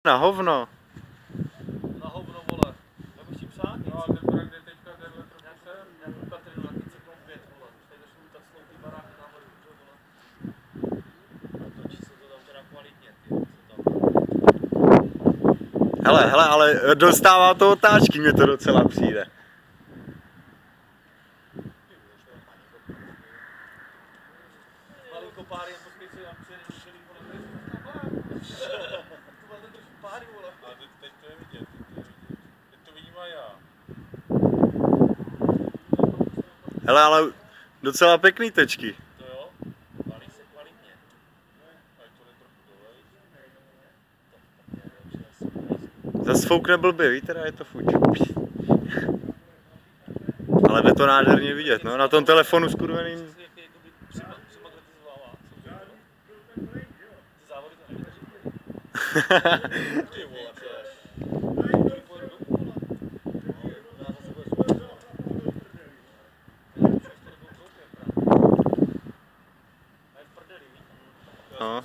Na hovno. Na hovno, vole. Nebudeš ti psát? No a teprve jde teďka tenhle trochu sem. Já tu Katrinu na cyklon 5, vole. Už tady došlo tak sloupý barák nahoru, že vole. A točí se to tam teda kvalitně, ty, co tam. Hele, ale dostává to otáčky, mně to docela přijde. Malinko pár jen počkej si, já přijde celý vole. To máte trošku páry, vole. A teď to je vidět, teď to vidím a já. Hele, ale docela pěkný tečky. To jo, valí se kvalitně. A to jde trochu dolej. Zas foukne blbě, víte, je to fuč. Ale jde to nádherně vidět, no, na tom telefonu skurveným. No.